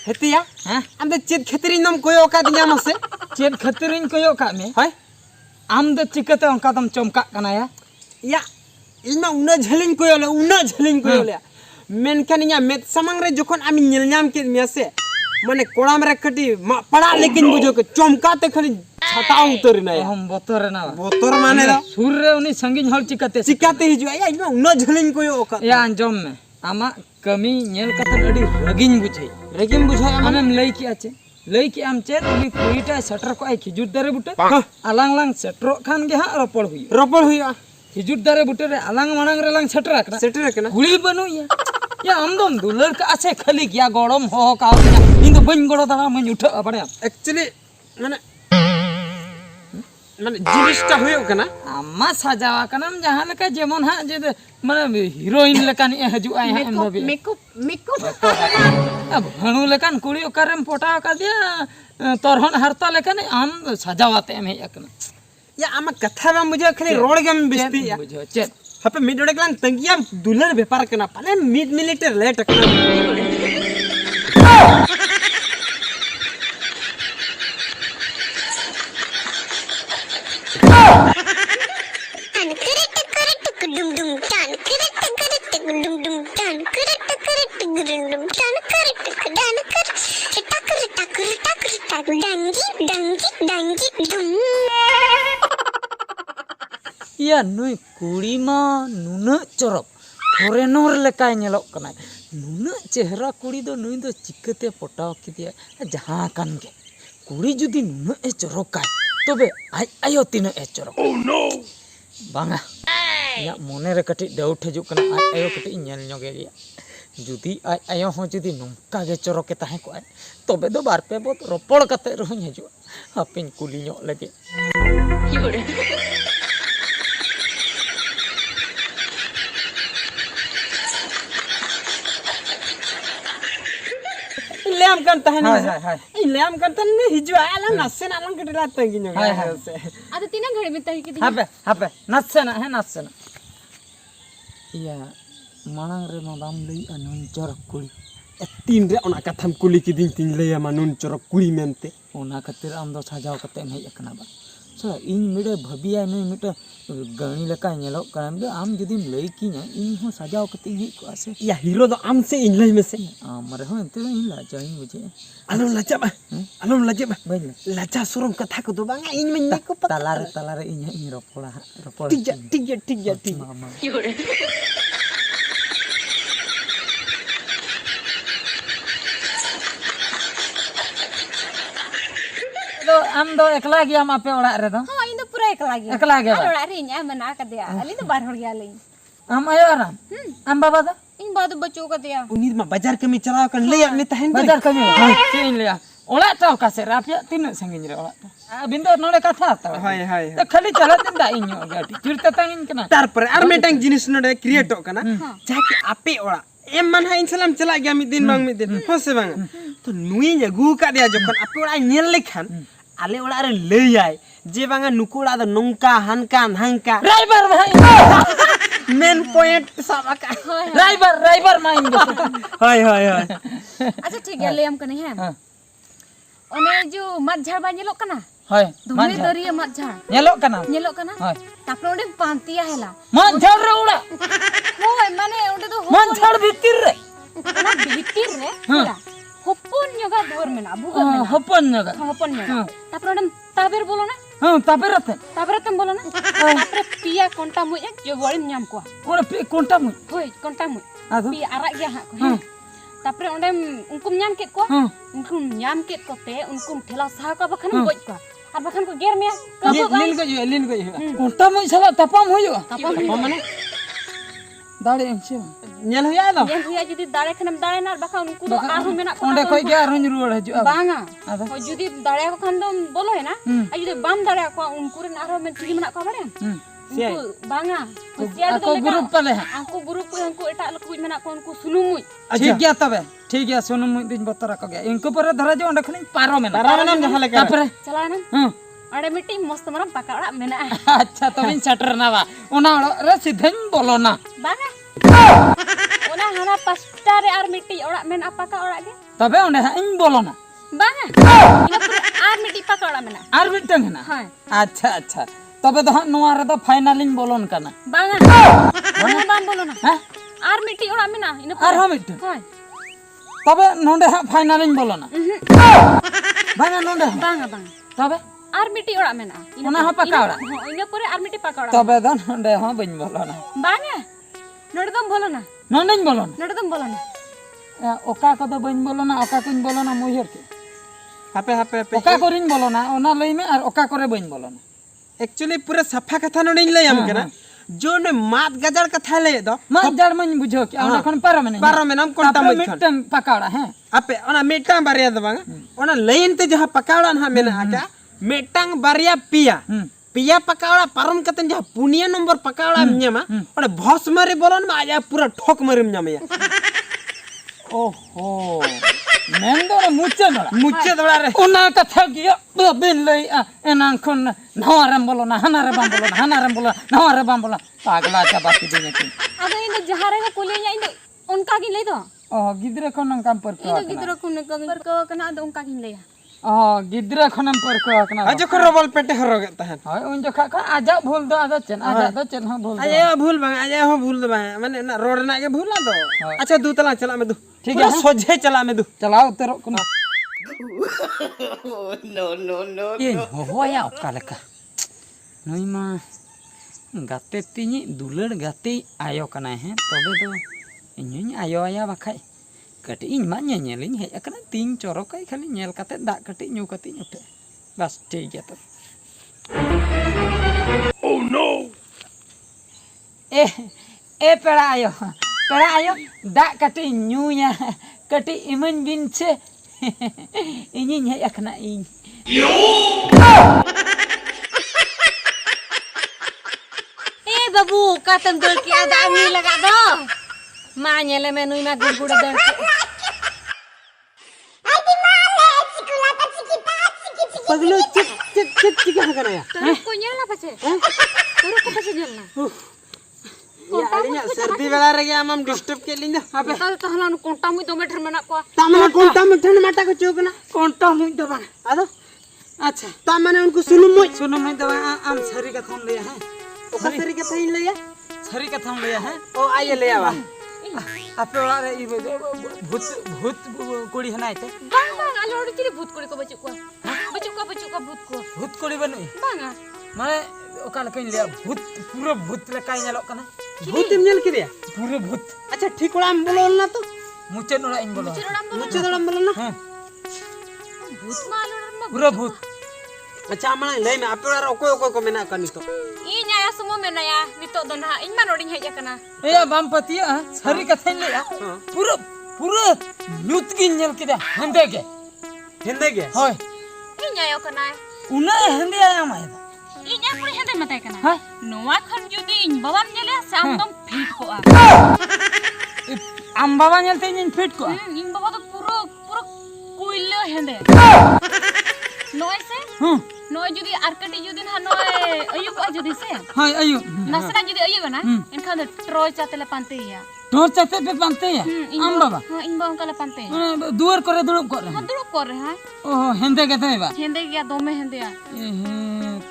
हेतिया हां आम दो चेद खतरी नम कोयो का दिया मसे चेद खतरिन कोयो का में हाय आम दो चिकते onka दम चमका कना या इना उना झलिन कोयो ले मेनखान इया मेत समंग रे जखन आमी नेल नाम के मेसे माने कोड़ाम रे कटी पड़ा लेकिन बुझो के चमका ते खाली छटा उतर ना हम बोतर ना बोतर माने रा सुर रे उनी संगिन हल चिकते हिजु या इना उना झलिन कोयो का या अंजम में आमा कमी नेल कतन अडी रगिन बुझाई आमेम लई की आचे लई की आम चेत उनी कुईटा सटर को आई खिजुर दारे बुटे आलांग लांग सटरो खान गे हा रोपड़ हुई खिजुर दारे बुटे रे आलांग मांग रे लांग सटर कना कुड़ी बनु या आमदम दुलर का आछे खाली गया गड़म हो का इन दो बन गड़ो दाना मन उठा बड़े एक्चुअली माने जिनिसटा होयो कना आमा सजावा कनम जहां लेका जेमन हा जे माने हीरोइन लेकान ए हजु आय हा एम बे मेकअप अब हणु लेकान कुड़ी ओकरम पोटा का दिया तोरहन हरता लेकान आम सजावाते एम हे एकना या आमा कथा में मुझे खाली रोड गेम बेस्ती या बुझो चेत हपे मिड रोड कलान तंगिया दुलर व्यापार कना पाले मिड मिलिटर लेट कना या नुई कुड़ी मा नुना चरक फॉरेनर लेका नेलोक कना नुना चेहरा कुड़ी दो नुई दो चिकते पटाव किदिया जहां कान गे कुड़ी जुदी नुना ए चरक तबे आई आयो तिना ए चरक ओह नो बांगा या मोने रे कटी डाउट हजु कना आई आयो कटी नेल नगे रिया जुदी आई आयो हो जुदी नोंका गे चरक के ताहे को तबे दो बार पे बहुत रोपड़ कते रही हजु हापिन कुली नो लगे लेम करता है ना हाय लेम करता ने हिजु आला नसे नालंग कटला तंगी नो से अद तीना घड़ी में तही के हापे नसे ना या मांग रे मा बाम लई अनन चरक कुड़ी तीन रे ओना कथम कुली की दिन तीन ले मा नुन चरक कुड़ी मेनते ओना खातिर आम दो सजाव कते हे एकना बा सा इन मिडे भबिया नै मिटे गणी लका नेलो काम दो आम जदी लई की ना इन हो सजाव कते हे को आसे या हीरो दो आम से इन लई में से मरे हो एते इन ला जाइन बुझे अलम लजा बा लजा सुरम कथा को दो बांगा इन में ने को तलारे इन रोपड़ा ठीक है मामा तो आम दो एकला गया मापे ओड़ा रे दो हां इन दो पूरा एकला गया ओड़ा रे इन मना का दिया अली तो बार हो गया ले आम आयो आराम आम बाबा दा इन बाद बच्चों का दिया उनी मा बाजार कमी चलाव कर ले में तहन बाजार कमी चेन लिया ओड़ा तो का से रापिया तीन संगिन रे ओड़ा बिंदो नोडे कथा ता हाय तो खाली चला दिन दा इन गाटी चिरते तांगिन कना तार पर आर मेटंग जिनिस नोडे क्रिएट हो कना जाके आपे ओड़ा एम मन हाइन सलाम चला गया मी दिन हो से बांग तो नुई जगू का दिया जखन आपे ओड़ा नेल लेखान आले ओड़ा रे ले आय जे बांगा नुकुड़ा द नंका हनका हंका ड्राइवर भाई मेन पॉइंट साबा का ड्राइवर माइन हाय अच्छा ठीक है ले हम कने है ओने जो मत झाड़ बा नेलो कना हाय धुमे दरिया मत झाड़ नेलो कना हाय तापर ओडे पांतिया हेला मत झाड़ रे उड़ा होय माने ओडे तो मत झाड़ भीतर रे ना भीतर रे पूरा हपन जगह दूर में ना बुगर में हपन जगह तापर ओडे ताबेर बोलो ना हां ताबेर बोलो ना तापर पिया कोंटा मुई एक जो बड़ी नाम को ओरे पे कोंटा मुई होय कोंटा मुई आदो पिया आरा गया हा को तापर ओडे उनको नाम केत को उनको नाम केत कोते उनको ठेला सा का बखन गोज को और बखन को गेर में लीन गयो कोंटा मुई साला तपाम होयो तपाम माने दाड़े एंचे नेल होया दो नेल होया जदी दाड़े खनम दाड़े ना बखन उनको दो आरो मेना को ओंडे कोई के आरो रुवाड़ हजु बांगा हो जदी दाड़े को खन दो बोलो है ना आ जदी बाम दाड़े को उनको रे आरो में टिली मेना को बाड़े उनको बांगा सियार को ग्रुप पले आको ग्रुप को उनको एटा लक मेना को उनको सुनुमुई ठीक गया तबे ठीक गया सुनुमुई दिन बतरा को गया इनको पर धरा जो ओंडे खनि पारो मेना जहां लेके तापर चला ना अरे मिट्टी मस्त मरम पकाड़ा मेना अच्छा तो बिन सटर ना बा ओना रे सीधन बोलो ना बांगा ओना हाना पास्टा रे आर मिट्टी ओड़ा मेन पाका ओड़ा गे तबे ओंडे हां इन बोलोना बांगा इना पूरे आर मिट्टी पाका ओड़ा मेना आर मिटन है ना हां अच्छा अच्छा तबे तो हां नोआ रे तो फाइनल इन बोलोन काना बांगा बांगा बाम बोलो ना हैं आर मिट्टी ओड़ा मेना इना आर हां मिटन हां तबे नोंडे हां फाइनल इन बोलोना बांगा नोंडे बांगा बांगा तबे आर मिट्टी ओड़ा मेना ओना हां पाका ओड़ा इना पूरे आर मिट्टी पाका ओड़ा तबे तो नोंडे हां बइन बोलोना बांगा नोडे दम बोलो ना नोंडे बोलोना नोडे दम बोलो ना ओका को तो बइन बोलोना ओका कुन बोलोना मुहिर के हापे हापे हापे ओका कोरिन बोलोना ओना लई में और ओका करे बइन बोलोना एक्चुअली पूरा सफा कथा नोडिन लय हम केना जो ने मात गजड़ कथा लय दो मा जड़ मन बुझो कि ओना खन पारो में पारो में नाम कोनटा में खन मिटन पकाड़ा हैं आपे ओना मेटांग बारिया दो बांगा ओना लाइन ते जहां पकाड़ा ना मेना आका मेटांग बारिया पिया पिया पकाड़ा पारम कतन जहां पुनिया नंबर पकाड़ा न्यामा ओने भस मारे बोलन मा आजा पूरा ठोक मारिम न्यामया ओहो मेंदो मुच्चे दड़ा रे ओना कथा गिया बिन लई एना खन नवारम बोलोना हनारे बाम बोलोना हनारे बोलोना नवारे बाम बोलोना पागला चाबा की दिन की अदो इन जहारे को कुलिया इन उनका की ले दो ओ गिद्रे खन काम पर इन गिद्रो को कना अदो उनका की ले ओ गिद्रे खनम पर को कना आज को रोबल पेटे हरोगे तहन हाय उन जो खा आजा भूल दो आजा चन हां भूल आजा भूल बांगा आजा हो भूल दो बांगा माने ना रोड ना के भूला दो अच्छा दू तला चला में दू ठीक है सोझे चला में दू चलाओ उतरो कना नो ये होया ओका लेका नई मा गाते तिनी दुलड़ गाते आयो कना है तबे तो इᱧ आयो आया बाखाय कटी इन मा ñeñeliñ हेज अकना तीन चोरकाय खाली ñel कते दा कटी न्यू कती उठे बस ठीक गया तो ओह नो ए पेड़ा आयो दा कटी न्यू या कटी इमन बिन छे इñiñ हेज अकना इन ए बाबू कातम दड़ के आदा मी लगा दो मां नेले में नुई मा गुड़गुड़ दड़ के पगलो चिक हगना या को नेला पछे तोरो को पछे नेलना या आलिया सर्दी बेला रे आम डिस्टर्ब के लिंदा अबे तो हलान कोंटा मुई दो मीटर मेना को तामना कोंटा में ठन माटा को चोकना कोंटा मुई दबा आदो अच्छा तामने उनको सुनु मुई दबा आम सरी का थम लिया है ओका सरी का थइन लिया सरी का थम लिया है ओ आइए ले आवा आपे वाला रे भूत भूत कुड़ी हनाय ते बांग बांग आलोड़ चिरी भूत कुड़ी को बचु को भूत कुड़ी बनु बांगा माने ओका लकन लिया भूत पूरा भूत ले काई नेलो कना भूत नेल के दिया पूरा भूत अच्छा ठीक ओड़ा हम बोलल ना तो मुचे नोड़ा इन बोलो मुचे दोड़ा बोलल ना हां भूत मा आलोड़ मा पूरा भूत अच्छा माने ले में आपे वाला ओको को मेना कनी तो इ न्याया सुमो मेनाया नितो दो ना इन मा नोडिं हेज कना ए बाम पतिया सरी का थैन लिया पूरा न्यूत की नेल के हंदे के होय इ न्यायो कना उना हंदे आया माय इ न्या पुरी हेदे मताय कना हां नोवा खन जुदी इन बाबाम नेले साम दम फिट को आ आम बाबा नेलते इन फिट को इन बाबा तो पूरा कोइलो हेदे नोय से नोय जुदी आरकटी जुदी ना नोय अयु को जुदी से हाय अयु नसरा जुदी अयु ना इनखान ट्रोय चातेले पांते या टोर चाते पे पांते या आम बाबा हां इन बाबा कला पांते दुआर करे दुड़ब करे हां दुड़ब कर रहे हैं ओह हेंदे के थैबा हेंदे गया दोमे हेंदे आ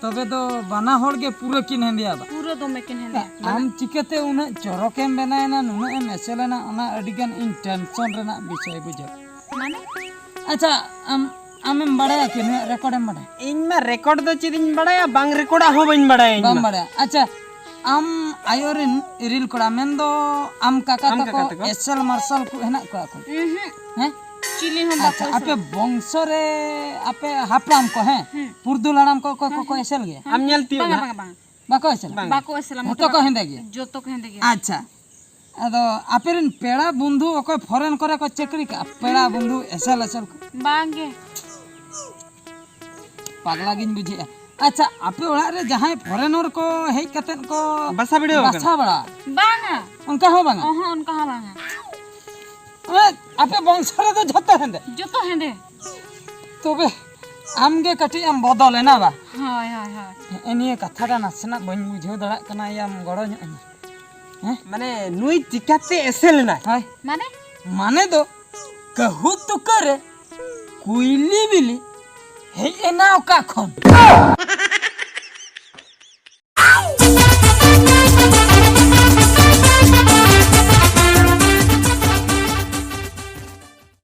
तबे तो बाना होड़ के पूरा किन हेंदे बा पूरा दोमे किन हेंदे आम चिकते उना चोरकेम बेनायना नुना एम एसेलेना ओना अडिगन इन टेंशन रेना विषय बुझो माने अच्छा आमें बड़ाया कि रिकॉर्ड में बड़ा इन में रिकॉर्ड दो चीज बड़ाया बांग रिकॉर्ड हो बइन बड़ाया बाम बड़ा अच्छा आम आयोरिन रिल कोड़ा मेन दो आम काका तको एसएल मार्शल को हेना को आको हैं चिली हम अच्छा आपे वंश रे आपे हापराम को हैं पुरदुलाराम को एसएल गे हम नेलती बांगा बाको एसएल बाको एसएल तो को हेंदे गे जो तो हेंदे गे अच्छा अदो आपेरिन पेड़ा बंधु ओको फॉरेन करे को चक्री का पेड़ा बंधु एसएल को बांगे पागला गिन बुझे अच्छा आपे ओड़ा रे जहां फॉरेनर को हेज कतेन को बसा वीडियो बसा बड़ा बांगा उनका हो बांगा ओह उनका हा बांगा आपे वंश रे तो झते हेंदे जो तो हेंदे तबे आमगे कटी आम बदल ना बा हाय हाय हाय एनिए कथाटा नासना बन बुझो दड़ा कना याम गड़ो ᱧᱚᱜ মানে নুই চিকাতে এসেল না হাই মানে মানে তো कहू तो करे कुइली बिली हे एना का खन